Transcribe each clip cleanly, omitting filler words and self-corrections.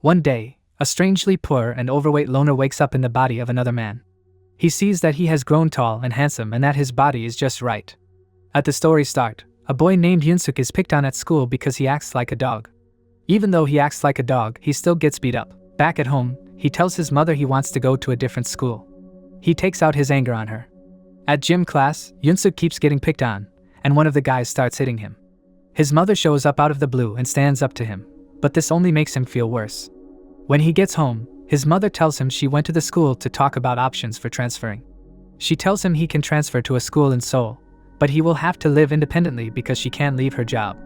One day, a strangely poor and overweight loner wakes up in the body of another man. He sees that he has grown tall and handsome and that his body is just right. At the story's start, a boy named Hyung Suk is picked on at school because he acts like a dog. Even though he acts like a dog, he still gets beat up. Back at home, he tells his mother he wants to go to a different school. He takes out his anger on her. At gym class, Hyung Suk keeps getting picked on, and one of the guys starts hitting him. His mother shows up out of the blue and stands up to him, but this only makes him feel worse. When he gets home, his mother tells him she went to the school to talk about options for transferring. She tells him he can transfer to a school in Seoul, but he will have to live independently because she can't leave her job.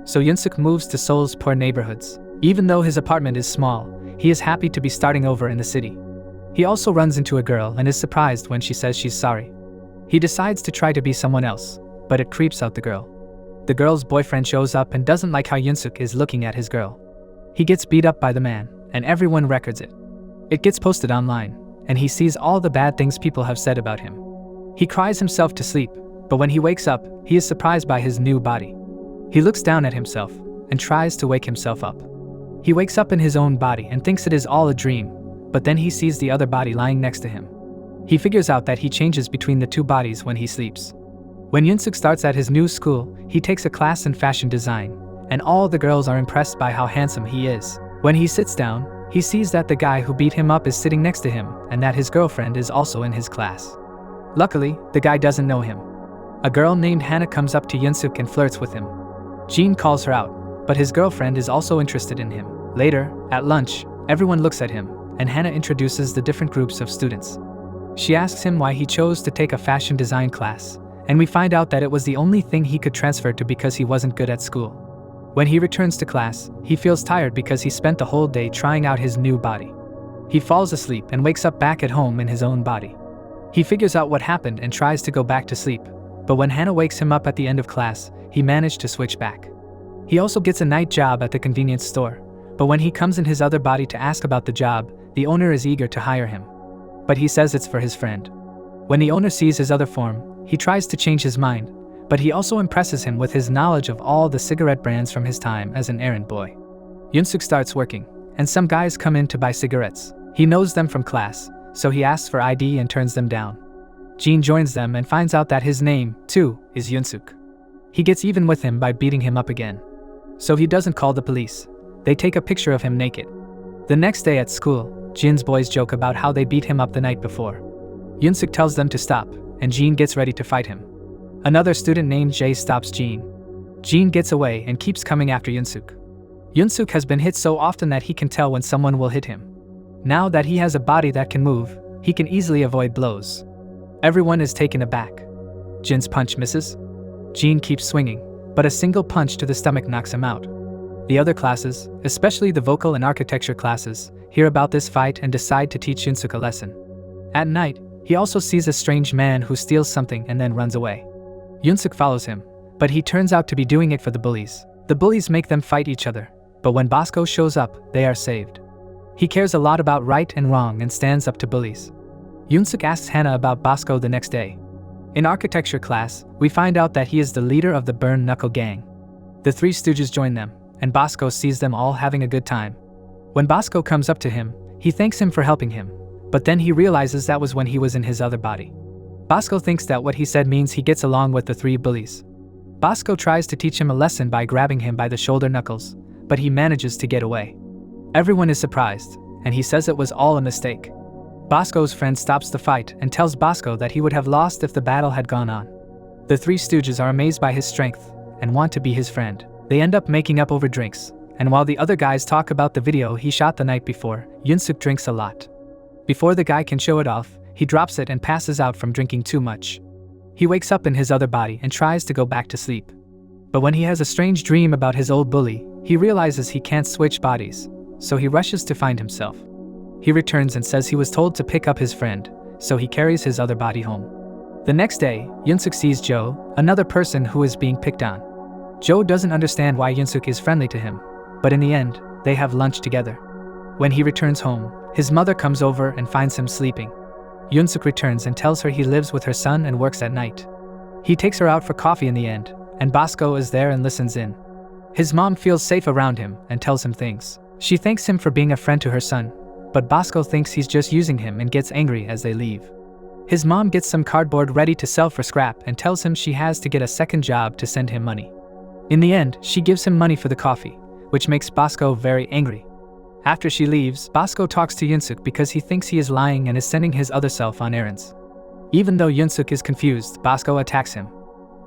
So Hyung Suk moves to Seoul's poor neighborhoods. Even though his apartment is small, he is happy to be starting over in the city. He also runs into a girl and is surprised when she says she's sorry. He decides to try to be someone else, but it creeps out the girl. The girl's boyfriend shows up and doesn't like how Hyung Suk is looking at his girl. He gets beat up by the man, and everyone records it. It gets posted online, and he sees all the bad things people have said about him. He cries himself to sleep, but when he wakes up, he is surprised by his new body. He looks down at himself and tries to wake himself up. He wakes up in his own body and thinks it is all a dream, but then he sees the other body lying next to him. He figures out that he changes between the two bodies when he sleeps. When Hyung Suk starts at his new school, he takes a class in fashion design, and all the girls are impressed by how handsome he is. When he sits down, he sees that the guy who beat him up is sitting next to him and that his girlfriend is also in his class. Luckily, the guy doesn't know him. A girl named Hannah comes up to Hyung Suk and flirts with him. Jin calls her out, but his girlfriend is also interested in him. Later, at lunch, everyone looks at him, and Hannah introduces the different groups of students. She asks him why he chose to take a fashion design class, and we find out that it was the only thing he could transfer to because he wasn't good at school. When he returns to class, he feels tired because he spent the whole day trying out his new body. He falls asleep and wakes up back at home in his own body. He figures out what happened and tries to go back to sleep, but when Hannah wakes him up at the end of class, he managed to switch back. He also gets a night job at the convenience store, but when he comes in his other body to ask about the job, the owner is eager to hire him. But he says it's for his friend. When the owner sees his other form, he tries to change his mind, but he also impresses him with his knowledge of all the cigarette brands from his time as an errand boy. Hyung Suk starts working, and some guys come in to buy cigarettes. He knows them from class, so he asks for ID and turns them down. Jin joins them and finds out that his name, too, is Hyung Suk. He gets even with him by beating him up again. So he doesn't call the police. They take a picture of him naked. The next day at school, Jin's boys joke about how they beat him up the night before. Hyung Suk tells them to stop, and Jin gets ready to fight him. Another student named Jae stops Jin. Jin gets away and keeps coming after Hyung Suk. Hyung Suk has been hit so often that he can tell when someone will hit him. Now that he has a body that can move, he can easily avoid blows. Everyone is taken aback. Jin's punch misses. Jin keeps swinging, but a single punch to the stomach knocks him out. The other classes, especially the vocal and architecture classes, hear about this fight and decide to teach Hyung Suk a lesson. At night, he also sees a strange man who steals something and then runs away. Hyung Suk follows him, but he turns out to be doing it for the bullies. The bullies make them fight each other, but when Bosco shows up, they are saved. He cares a lot about right and wrong and stands up to bullies. Hyung Suk asks Hannah about Bosco the next day. In architecture class, we find out that he is the leader of the Burn Knuckle gang. The Three Stooges join them, and Bosco sees them all having a good time. When Bosco comes up to him, he thanks him for helping him, but then he realizes that was when he was in his other body. Bosco thinks that what he said means he gets along with the three bullies. Bosco tries to teach him a lesson by grabbing him by the shoulder knuckles, but he manages to get away. Everyone is surprised, and he says it was all a mistake. Bosco's friend stops the fight and tells Bosco that he would have lost if the battle had gone on. The Three Stooges are amazed by his strength and want to be his friend. They end up making up over drinks, and while the other guys talk about the video he shot the night before, Hyung Suk drinks a lot. Before the guy can show it off, he drops it and passes out from drinking too much. He wakes up in his other body and tries to go back to sleep. But when he has a strange dream about his old bully, he realizes he can't switch bodies, so he rushes to find himself. He returns and says he was told to pick up his friend, so he carries his other body home. The next day, Hyung Suk sees Joe, another person who is being picked on. Joe doesn't understand why Hyung Suk is friendly to him, but in the end, they have lunch together. When he returns home, his mother comes over and finds him sleeping. Hyung Suk returns and tells her he lives with her son and works at night. He takes her out for coffee in the end, and Bosco is there and listens in. His mom feels safe around him and tells him things. She thanks him for being a friend to her son, but Bosco thinks he's just using him and gets angry as they leave. His mom gets some cardboard ready to sell for scrap and tells him she has to get a second job to send him money. In the end, she gives him money for the coffee, which makes Bosco very angry. After she leaves, Bosco talks to Hyung Suk because he thinks he is lying and is sending his other self on errands. Even though Hyung Suk is confused, Bosco attacks him.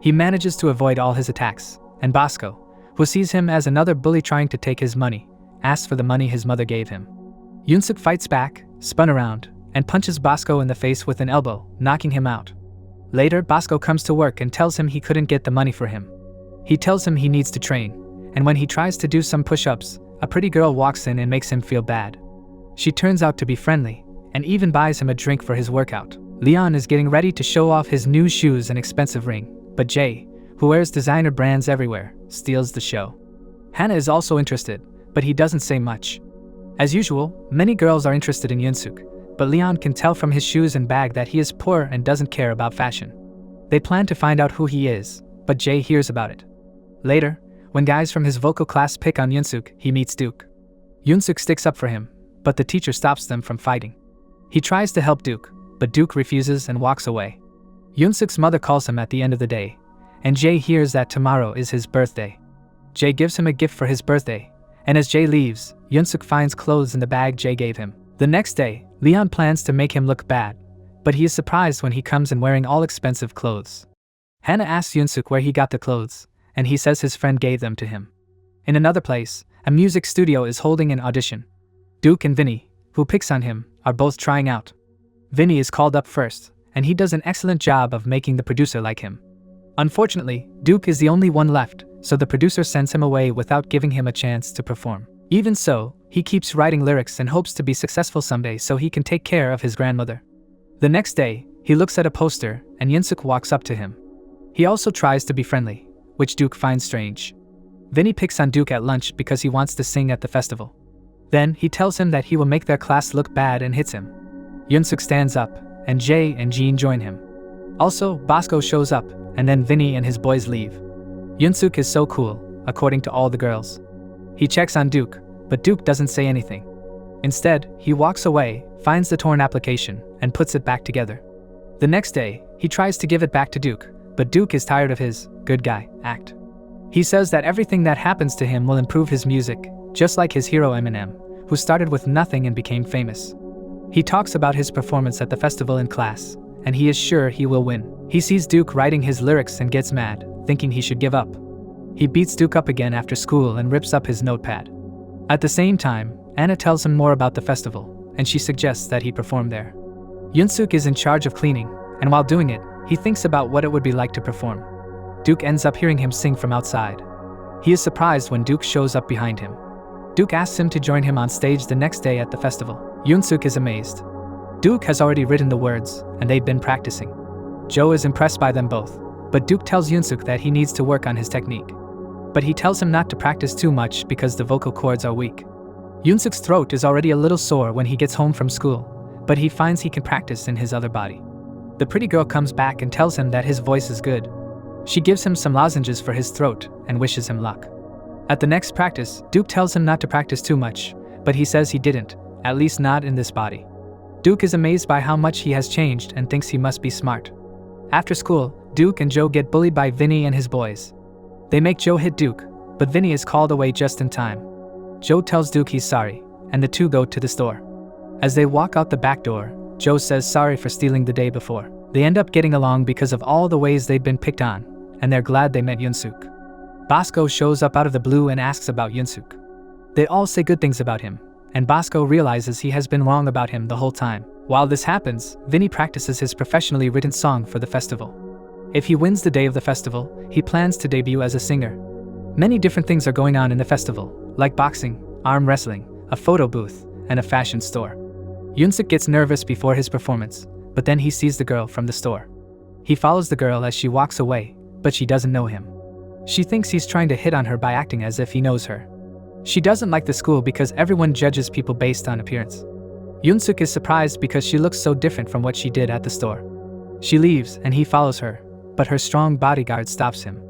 He manages to avoid all his attacks, and Bosco, who sees him as another bully trying to take his money, asks for the money his mother gave him. Hyung Suk fights back, spun around, and punches Bosco in the face with an elbow, knocking him out. Later, Bosco comes to work and tells him he couldn't get the money for him. He tells him he needs to train, and when he tries to do some push-ups, a pretty girl walks in and makes him feel bad. She turns out to be friendly, and even buys him a drink for his workout. Leon is getting ready to show off his new shoes and expensive ring, but Jay, who wears designer brands everywhere, steals the show. Hannah is also interested, but he doesn't say much. As usual, many girls are interested in Hyung Suk, but Leon can tell from his shoes and bag that he is poor and doesn't care about fashion. They plan to find out who he is, but Jay hears about it. Later, when guys from his vocal class pick on Hyung Suk, he meets Duke. Hyung Suk sticks up for him, but the teacher stops them from fighting. He tries to help Duke, but Duke refuses and walks away. Hyung Suk's mother calls him at the end of the day, and Jay hears that tomorrow is his birthday. Jay gives him a gift for his birthday, and as Jay leaves, Hyung Suk finds clothes in the bag Jay gave him. The next day, Leon plans to make him look bad, but he is surprised when he comes in wearing all expensive clothes. Hannah asks Hyung Suk where he got the clothes, and he says his friend gave them to him. In another place, a music studio is holding an audition. Duke and Vinny, who picks on him, are both trying out. Vinny is called up first, and he does an excellent job of making the producer like him. Unfortunately, Duke is the only one left, so the producer sends him away without giving him a chance to perform. Even so, he keeps writing lyrics and hopes to be successful someday so he can take care of his grandmother. The next day, he looks at a poster, and Hyung Suk walks up to him. He also tries to be friendly, which Duke finds strange. Vinny picks on Duke at lunch because he wants to sing at the festival. Then, he tells him that he will make their class look bad and hits him. Hyung Suk stands up, and Jay and Jean join him. Also, Bosco shows up, and then Vinny and his boys leave. Hyung Suk is so cool, according to all the girls. He checks on Duke, but Duke doesn't say anything. Instead, he walks away, finds the torn application, and puts it back together. The next day, he tries to give it back to Duke, but Duke is tired of his good guy act. He says that everything that happens to him will improve his music, just like his hero Eminem, who started with nothing and became famous. He talks about his performance at the festival in class, and he is sure he will win. He sees Duke writing his lyrics and gets mad, thinking he should give up. He beats Duke up again after school and rips up his notepad. At the same time, Anna tells him more about the festival, and she suggests that he perform there. Hyung Suk is in charge of cleaning, and while doing it, he thinks about what it would be like to perform. Duke ends up hearing him sing from outside. He is surprised when Duke shows up behind him. Duke asks him to join him on stage the next day at the festival. Hyung Suk is amazed. Duke has already written the words, and they've been practicing. Joe is impressed by them both, but Duke tells Hyung Suk that he needs to work on his technique. But he tells him not to practice too much because the vocal cords are weak. Hyung Suk's throat is already a little sore when he gets home from school, but he finds he can practice in his other body. The pretty girl comes back and tells him that his voice is good. She gives him some lozenges for his throat and wishes him luck. At the next practice, Duke tells him not to practice too much, but he says he didn't, at least not in this body. Duke is amazed by how much he has changed and thinks he must be smart. After school, Duke and Joe get bullied by Vinny and his boys. They make Joe hit Duke, but Vinny is called away just in time. Joe tells Duke he's sorry, and the two go to the store. As they walk out the back door, Joe says sorry for stealing the day before. They end up getting along because of all the ways they'd been picked on, and they're glad they met Hyung Suk. Bosco shows up out of the blue and asks about Hyung Suk. They all say good things about him, and Bosco realizes he has been wrong about him the whole time. While this happens, Vinny practices his professionally written song for the festival. If he wins the day of the festival, he plans to debut as a singer. Many different things are going on in the festival, like boxing, arm wrestling, a photo booth, and a fashion store. Hyung Suk gets nervous before his performance, but then he sees the girl from the store. He follows the girl as she walks away, but she doesn't know him. She thinks he's trying to hit on her by acting as if he knows her. She doesn't like the school because everyone judges people based on appearance. Hyung Suk is surprised because she looks so different from what she did at the store. She leaves and he follows her, but her strong bodyguard stops him.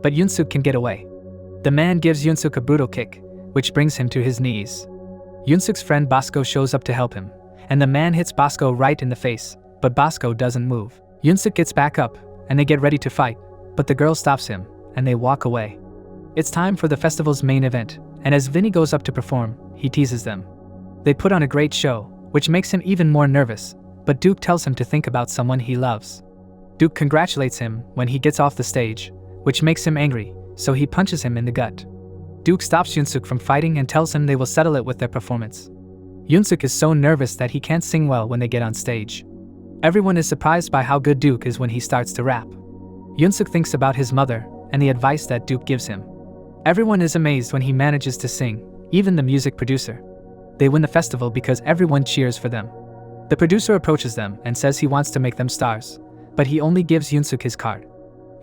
But Hyung Suk can get away. The man gives Hyung Suk a brutal kick, which brings him to his knees. Hyun-suk's friend Bosco shows up to help him, and the man hits Bosco right in the face, but Bosco doesn't move. Hyun-suk gets back up, and they get ready to fight, but the girl stops him, and they walk away. It's time for the festival's main event, and as Vinny goes up to perform, he teases them. They put on a great show, which makes him even more nervous, but Duke tells him to think about someone he loves. Duke congratulates him when he gets off the stage, which makes him angry, so he punches him in the gut. Duke stops Hyun-suk from fighting and tells him they will settle it with their performance. Hyun-suk is so nervous that he can't sing well when they get on stage. Everyone is surprised by how good Duke is when he starts to rap. Hyun-suk thinks about his mother and the advice that Duke gives him. Everyone is amazed when he manages to sing, even the music producer. They win the festival because everyone cheers for them. The producer approaches them and says he wants to make them stars, but he only gives Hyun-suk his card.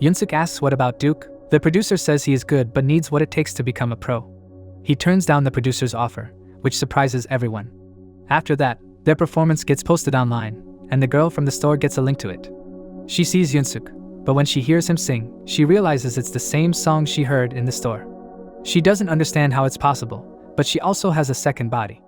Hyun-suk asks what about Duke? The producer says he is good but needs what it takes to become a pro. He turns down the producer's offer, which surprises everyone. After that, their performance gets posted online, and the girl from the store gets a link to it. She sees Hyun-suk, but when she hears him sing, she realizes it's the same song she heard in the store. She doesn't understand how it's possible, but she also has a second body.